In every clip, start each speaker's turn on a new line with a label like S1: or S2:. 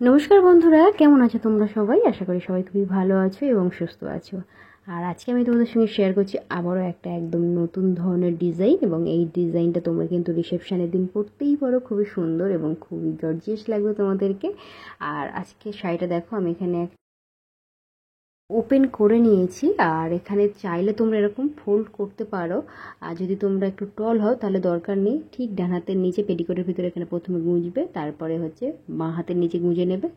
S1: নমস্কার বন্ধুরা, কেমন আছো তোমরা সবাই? আশা করি সবাই খুবই ভালো আছো এবং সুস্থ আছো। আর আজকে আমি তোমাদের সঙ্গে শেয়ার করছি আবারও একটা একদম নতুন ধরনের ডিজাইন, এবং এই ডিজাইনটা তোমরা কিন্তু রিসেপশনের দিন পরতেই পারো। খুবই সুন্দর এবং খুবই গর্জিয়াস লাগবে তোমাদেরকে। আর আজকে শাড়িটা দেখো, আমি এখানে ওপেন করে নিয়েছি। আর এখানে চাইলে তোমরা এরকম ফোল্ড করতে পারো, আর যদি তোমরা একটু টল হও তাহলে দরকার নেই। ঠিক ডান হাতের নিচে পেটিকোটের ভিতরে এখানে প্রথমে গুঁজবে, তারপরে হচ্ছে বাঁ হাতের নিচে গুঁজে নেবে,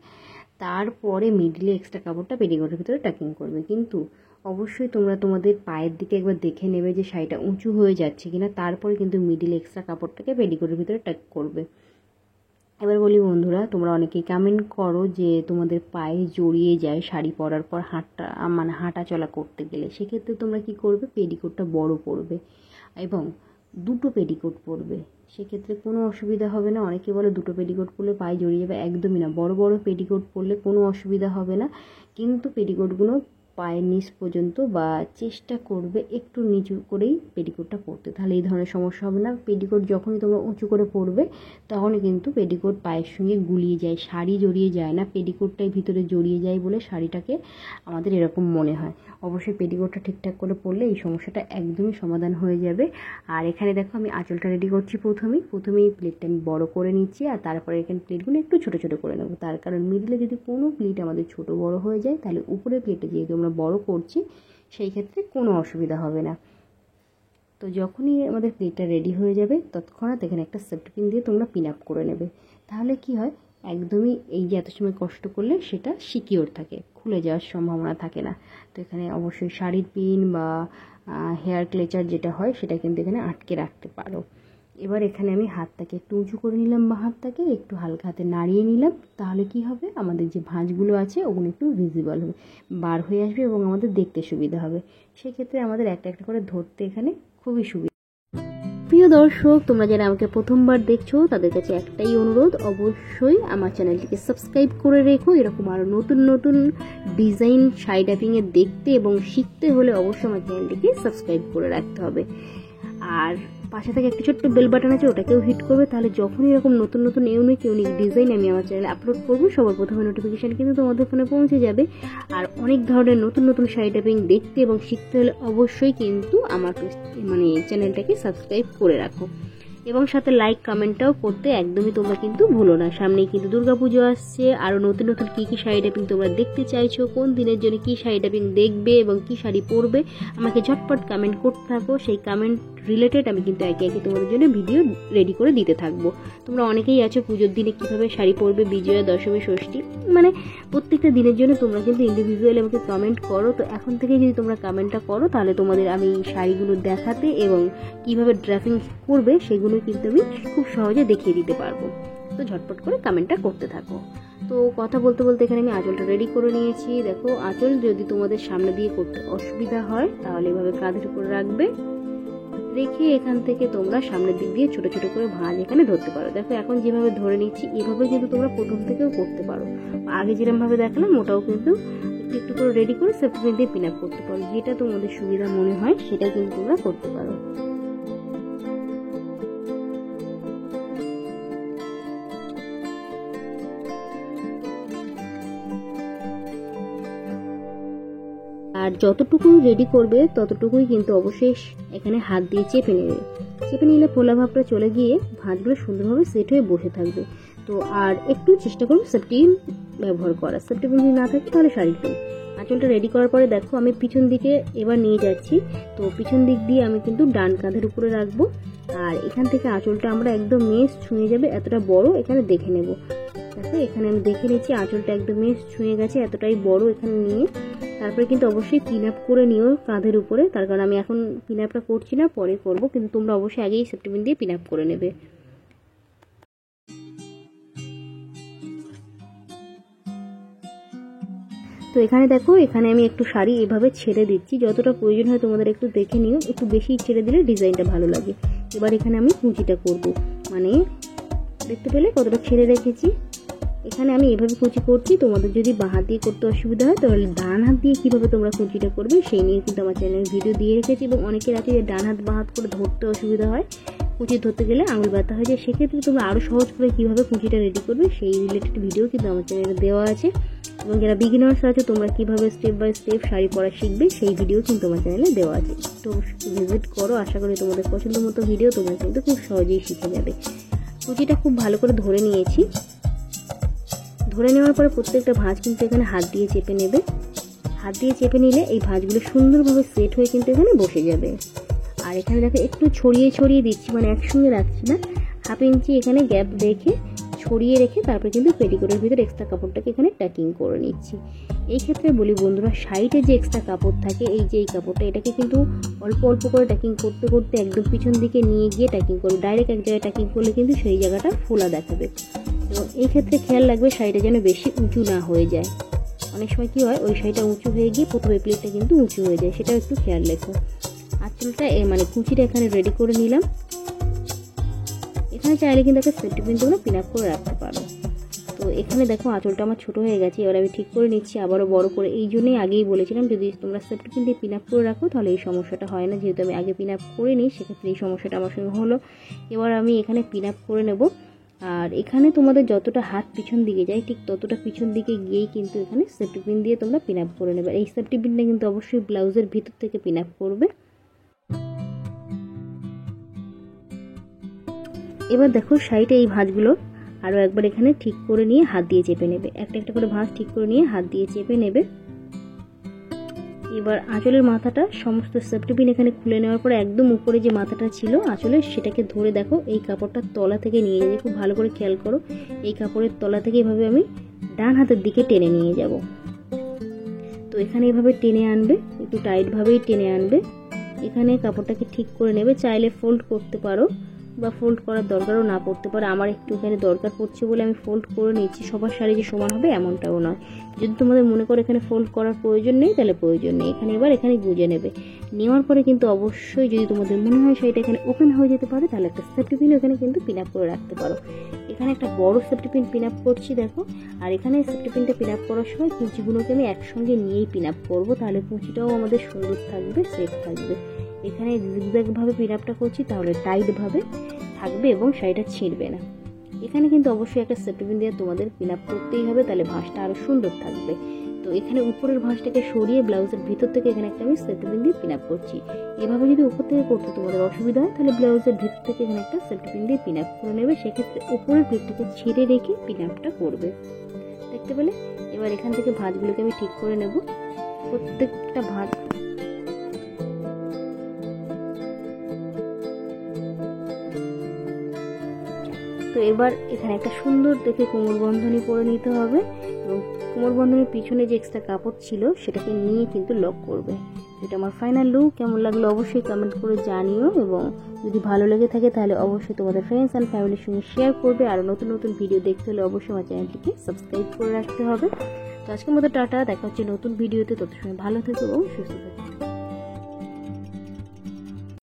S1: তারপরে মিডলে এক্সট্রা কাপড়টা পেটিকোটের ভিতরে টাকিং করবে। কিন্তু অবশ্যই তোমরা তোমাদের পায়ের দিকে একবার দেখে নেবে যে শাড়িটা উঁচু হয়ে যাচ্ছে কিনা, তারপরে কিন্তু মিডল এক্সট্রা কাপড়টাকে পেটিকোটের ভিতরে টাক করবে। এবার বলি বন্ধুরা, তোমরা অনেকেই কমেন্ট করো যে তোমাদের পায়ে জড়িয়ে যায় শাড়ি পরার পর হাঁটা চলা করতে গেলে। সেক্ষেত্রে তোমরা কি করবে, পেটিকোটটা বড় পরবে এবং দুটো পেটিকোট পরবে। সেক্ষেত্রে কোনো অসুবিধা হবে না। অনেকে বলে দুটো পেটিকোট পরলে পায়ে জড়িয়ে যাবে, একদমই না। বড় বড় পেটিকোট পরলে কোনো অসুবিধা হবে না, কিন্তু পেটিকোটগুলো পায়ের নিচ পর্যন্ত বা চেষ্টা করবে একটু নিচু করেই পেটিকোটটা পরতে, তাহলে এই ধরনের সমস্যা হবে না। পেটিকোট যখনই তোমরা উঁচু করে পরবে তখনই কিন্তু পেটিকোট পায়ের সঙ্গে গুলিয়ে যায়, শাড়ি জড়িয়ে যায় না, পেটিকোটটাই ভিতরে জড়িয়ে যায় বলে শাড়িটাকে আমাদের এরকম মনে হয়। অবশ্যই পেটিকোটটা ঠিকঠাক করে পরলে এই সমস্যাটা একদমই সমাধান হয়ে যাবে। আর এখানে দেখো, আমি আঁচলটা রেডি করছি। প্রথমেই প্লেটটা আমি বড় করে নিচ্ছি, আর তারপরে এখানে প্লেটগুলো একটু ছোটো ছোটো করে নেবো। তার কারণ মিডলে যদি কোনো প্লেট আমাদের ছোটো বড় হয়ে যায়, তাহলে উপরের প্লেটে যেহেতু আমরা বড় করছি, সেই ক্ষেত্রে কোনো অসুবিধা হবে না। তো যখনই আমাদের প্লেটটা রেডি হয়ে যাবে, তৎক্ষণাৎ এখানে একটা সেফটি পিন দিয়ে তোমরা পিন আপ করে নেবে। তাহলে কি হয়, একদমই এই যে এত সময় কষ্ট করলে সেটা সিকিওর থাকে, খুলে যাওয়ার সম্ভাবনা থাকে না। তো এখানে অবশ্যই শাড়ির পিন বা হেয়ার ক্লেচার যেটা হয় সেটা কিন্তু এখানে আটকে রাখতে পারো। এবার এখানে আমি হাতটাকে একটু উঁচু করে নিলাম, বাঁ হাতটাকে একটু হালকা হাতে নাড়িয়ে নিলাম। তাহলে কি হবে, আমাদের যে ভাঁজগুলো আছে ওগুলো একটু ভিজিবল হবে, বার হয়ে আসবে এবং আমাদের দেখতে সুবিধা হবে। সেক্ষেত্রে আমাদের একটা একটা করে ধরতে এখানে খুবই সুবিধা। প্রিয় দর্শক, তোমরা যারা আমাকে প্রথমবার দেখছো তাদের কাছে একটাই অনুরোধ, অবশ্যই আমার চ্যানেলটিকে সাবস্ক্রাইব করে রেখো। এরকম আরও নতুন নতুন ডিজাইন শাড়ি ড্রাপিংয়ে দেখতে এবং শিখতে হলে অবশ্যই আমার চ্যানেলটিকে সাবস্ক্রাইব করে রাখতে হবে। আর পাশে থেকে একটা ছোট্ট বেল বাটন আছে, ওটাকেও হিট করবে। তাহলে যখনই এরকম নতুন নতুন ইউনিক ডিজাইন আমি আমার চ্যানেলে আপলোড করবো, সবার প্রথমে নোটিফিকেশান কিন্তু তোমাদের ফোনে পৌঁছে যাবে। আর অনেক ধরনের নতুন নতুন শাড়ি ড্রাপিং দেখতে এবং শিখতে হলে অবশ্যই কিন্তু আমার চ্যানেলটাকে সাবস্ক্রাইব করে রাখো, এবং সাথে লাইক কমেন্টটাও করতে একদমই তোমরা কিন্তু ভুলো না। সামনেই কিন্তু দুর্গাপুজো আসছে, আরও নতুন নতুন কী কী শাড়ি ড্রাপিং তোমরা দেখতে চাইছো, কোন দিনের জন্য কী শাড়ি ড্রাপিং দেখবে এবং কী শাড়ি পরবে, আমাকে ঝটপট কমেন্ট করতে থাকো। সেই কমেন্ট রিলেটেড আমি কিন্তু একে একে তোমাদের জন্য ভিডিও রেডি করে দিতে থাকবো। তোমরা অনেকেই আছো পুজোর দিনে কীভাবে শাড়ি পরবে, বিজয়া দশমী ষষ্ঠী, মানে প্রত্যেকটা দিনের জন্য তোমরা কিন্তু ইন্ডিভিজুয়ালি আমাকে কমেন্ট করো। তো এখন থেকে যদি তোমরা কমেন্টটা করো, তাহলে তোমাদের আমি শাড়িগুলো দেখাতে এবং কীভাবে ড্রাপিং করবে সেগুলো কিন্তু আমি খুব সহজে দেখিয়ে দিতে পারবো। তো ঝটপট করে কমেন্টটা করতে থাকো। তো কথা বলতে বলতে এখানে আমি আঁচলটা রেডি করে নিয়েছি। দেখো, আঁচল যদি তোমাদের সামনে দিয়ে করতে অসুবিধা হয় তাহলে এভাবে কাঁধের উপর রাখবে, রেখে এখান থেকে তোমরা সামনের দিক দিয়ে ছোট ছোট করে ভাঁজ এখানে ধরতে পারো। দেখো, এখন যেভাবে ধরে নিচ্ছি এভাবে কিন্তু তোমরা প্রথম থেকেও করতে পারো। আগে যেরকমভাবে দেখালাম ওটাও কিন্তু একটু একটু করে রেডি করে সেফটি পিন দিয়ে পিন আপ করতে পারো। যেটা তোমাদের সুবিধা মনে হয় সেটা কিন্তু তোমরা করতে পারো। আর যতটুকু রেডি করবে ততটুকুই কিন্তু অবশ্যই এখানে হাত দিয়ে চেপে নেবে। চেপে নিলে ফোলা ভাবটা চলে গিয়ে ভাঁজগুলো সুন্দরভাবে সেট হয়ে বসে থাকবে। তো আর একটু চেষ্টা করবে সেফটি ব্যবহার করা। সেফটি যদি না থাকে তাহলে শাড়িটা আঁচলটা রেডি করার পরে দেখো, আমি পিছন দিকে এবার নিয়ে যাচ্ছি। তো পিছন দিক দিয়ে আমি কিন্তু ডান কাঁধের উপরে রাখবো, আর এখান থেকে আঁচলটা আমরা একদম মেস ছুঁয়ে যাবে এতটা বড় এখানে দেখে নেব। দেখো, এখানে আমি দেখে নিচ্ছি আঁচলটা একদম মেস ছুঁয়ে গেছে, এতটাই বড় এখানে নিয়ে তারপরে কিন্তু অবশ্যই পিন আপ করে নিও কাঁধের উপরে। তার কারণ আমি এখন পিন আপটা করছি না, পরে করব, কিন্তু তোমরা অবশ্যই আগেই সেফটি পিন দিয়ে পিন আপ করে নেবে। তো এখানে দেখো, এখানে আমি একটু শাড়ি এভাবে ছেড়ে দিচ্ছি, যতটা প্রয়োজন হয় তোমাদের একটু দেখে নিও, একটু বেশি ছেড়ে দিলে ডিজাইনটা ভালো লাগে। এবার এখানে আমি কুচিটা করব, মানে দেখতে পেলে কতটা ছেড়ে রেখেছি। এখানে আমি এভাবে কুচি করছি। তোমাদের যদি বাঁ হাত দিয়ে করতে অসুবিধা হয় তাহলে ডান হাত দিয়ে কীভাবে তোমরা কুচিটা করবে সেই নিয়ে কিন্তু আমার চ্যানেলে ভিডিও দিয়ে রেখেছি, এবং অনেকের আছে যে ডান হাত বাঁ হাত করে ধরতে অসুবিধা হয়, কুচি ধরতে গেলে আঙুল ব্যথা হয়ে যায়। সেক্ষেত্রে তোমরা আরও সহজ করে কীভাবে কুচিটা রেডি করবে সেই রিলেটেড ভিডিও কিন্তু আমার চ্যানেলে দেওয়া আছে, এবং যারা বিগিনার্স আছে তোমরা কীভাবে স্টেপ বাই স্টেপ শাড়ি পরা শিখবে সেই ভিডিও কিন্তু আমার চ্যানেলে দেওয়া আছে। তো ভিজিট করো, আশা করি তোমাদের পছন্দ মতো ভিডিও তোমরা কিন্তু খুব সহজেই শিখে যাবে। কুচিটা খুব ভালো করে ধরে নিয়েছি। ধরে নেওয়ার পরে প্রত্যেকটা ভাঁজ কিন্তু এখানে হাত দিয়ে চেপে নেবে। হাত দিয়ে চেপে নিলে এই ভাঁজগুলো সুন্দরভাবে সেট হয়ে কিন্তু এখানে বসে যাবে। আর এখানে দেখো একটু ছড়িয়ে ছড়িয়ে দিচ্ছি, মানে একসঙ্গে রাখছি না, 1/2 ইঞ্চি এখানে গ্যাপ রেখে ছড়িয়ে রেখে তারপরে কিন্তু পেটিকোটের ভিতরে এক্সট্রা কাপড়টাকে এখানে ট্যাকিং করে নিচ্ছি। এই ক্ষেত্রে বলি বন্ধুরা, সাইডে যে এক্সট্রা কাপড় থাকে এই যে এই কাপড়টা, এটাকে কিন্তু অল্প অল্প করে ট্যাকিং করতে করতে একদম পিছন দিকে নিয়ে গিয়ে ট্যাকিং করবে। ডাইরেক্ট এক জায়গায় ট্যাকিং করলে কিন্তু সেই জায়গাটা ফোলা দেখাবে। এবং এই ক্ষেত্রে খেয়াল রাখবে শাড়িটা যেন বেশি উঁচু না হয়ে যায়। অনেক সময় কী হয়, ওই শাড়িটা উঁচু হয়ে গিয়ে প্রথমে প্লেটটা কিন্তু উঁচু হয়ে যায়, সেটাও একটু খেয়াল রেখো। আঁচলটা মানে কুচিটা এখানে রেডি করে নিলাম। এখানে চাইলে কিন্তু একটা সেফটি পিন তোমরা পিন আপ করে রাখতে পারো। তো এখানে দেখো আঁচলটা আমার ছোটো হয়ে গেছে, এবার আমি ঠিক করে নিচ্ছি আবারও বড় করে। এই জন্যই আগেই বলেছিলাম যদি তোমরা সেফটি পিন দিয়ে পিন আপ করে রাখো তাহলে এই সমস্যাটা হয় না। যেহেতু আমি আগে পিন আপ করে নিই সেক্ষেত্রে এই সমস্যাটা আমার সঙ্গে হলো। এবার আমি এখানে পিন আপ করে নেব। আর এখানে তোমাদের যতটা হাত পিছন দিকে যায় ঠিক ততটা পিছন দিকে গিয়েই কিন্তু এখানে সেফটি পিন দিয়ে তোমরা পিন আপ করে নেবে। এই সেফটি পিনটা কিন্তু অবশ্যই ব্লাউজের ভিতর থেকে পিন আপ করবে। এবার দেখো শাড়িটা এই ভাঁজগুলো আরও একবার এখানে ঠিক করে নিয়ে হাত দিয়ে চেপে নেবে। একটা একটা করে ভাঁজ ঠিক করে নিয়ে হাত দিয়ে চেপে নেবে। এবার আঁচলের মাথাটা সমস্ত সেফটি পিন এখানে খুলে নেওয়ার পরে একদম উপরে যে মাথাটা ছিল আঁচলের সেটাকে ধরে দেখো এই কাপড়টার তলা থেকে নিয়ে যাবে। খুব ভালো করে খেয়াল করো, এই কাপড়ের তলা থেকে এভাবে আমি ডান হাতের দিকে টেনে নিয়ে যাব। তো এখানে এভাবে টেনে আনবে, একটু টাইটভাবেই টেনে আনবে। এখানে কাপড়টাকে ঠিক করে নেবে। চাইলে ফোল্ড করতে পারো বা ফোল্ড করার দরকারও না পড়তে পারে। আমার একটু এখানে দরকার পড়ছে বলে আমি ফোল্ড করে নিচ্ছি। সবার শাড়ি যে সমান হবে এমনটাও নয়। যদি তোমাদের মনে করো এখানে ফোল্ড করার প্রয়োজন নেই তাহলে প্রয়োজন নেই। এখানে গুঁজে নেবে। নেওয়ার পরে কিন্তু অবশ্যই যদি তোমাদের মনে হয় শাড়িটা এখানে ওপেন হয়ে যেতে পারে তাহলে একটা সেফটি পিন এখানে কিন্তু পিন আপ করে রাখতে পারো। এখানে একটা বড় সেফটি পিন পিন আপ করছি দেখো। আর এখানে সেফটি পিনটা পিন আপ করার সময় কুচিগুলোকে আমি একসঙ্গে নিয়েই পিন আপ করবো, তাহলে কুচিটাও আমাদের সুন্দর থাকবে, সেফ থাকবে। এখানে জিগজ্যাগভাবে পিন আপটা করছি তাহলে টাইটভাবে থাকবে এবং শাড়িটা ছিঁড়বে না। এখানে কিন্তু অবশ্যই একটা সেফটি পিন দিয়ে তোমাদের পিন আপ করতেই হবে, তাহলে ভাঁজটা আরও সুন্দর থাকবে। তো এখানে উপরের ভাঁজটাকে সরিয়ে ব্লাউজের ভিতর থেকে এখানে একটা আমি সেফটি পিন দিয়ে পিন আপ করছি। এভাবে যদি উপর থেকে করতে তোমাদের অসুবিধা হয় তাহলে ব্লাউজের ভিতর থেকে এখানে একটা সেফটি পিন দিয়ে পিন আপ করে নেবে। সেক্ষেত্রে উপরের প্লেটটাকে ছিঁড়ে রেখে পিন আপটা করবে। দেখতে পেলে? এবার এখান থেকে ভাঁজগুলোকে আমি ঠিক করে নেব। প্রত্যেকটা ভাঁজ তো এবার এখানে একটা সুন্দর দেখে কোমর বন্ধনী পরে নিতে হবে, এবং কোমর বন্ধনীর পিছনে যে এক্সট্রা কাপড় ছিল সেটাকে নিয়ে কিন্তু লক করবে। এটা আমার ফাইনাল লুক। কেমন লাগলো অবশ্যই কমেন্ট করে জানিও, এবং যদি ভালো লেগে থাকে তাহলে অবশ্যই তোমাদের ফ্রেন্ডস অ্যান্ড ফ্যামিলির সঙ্গে শেয়ার করবে। আর নতুন নতুন ভিডিও দেখতে হলে অবশ্যই আমার চ্যানেলটিকে সাবস্ক্রাইব করে রাখতে হবে। তো আজকের মতো টাটা, দেখা হচ্ছে নতুন ভিডিওতে। তত সময় ভালো থেকো এবং সুস্থ থেকো।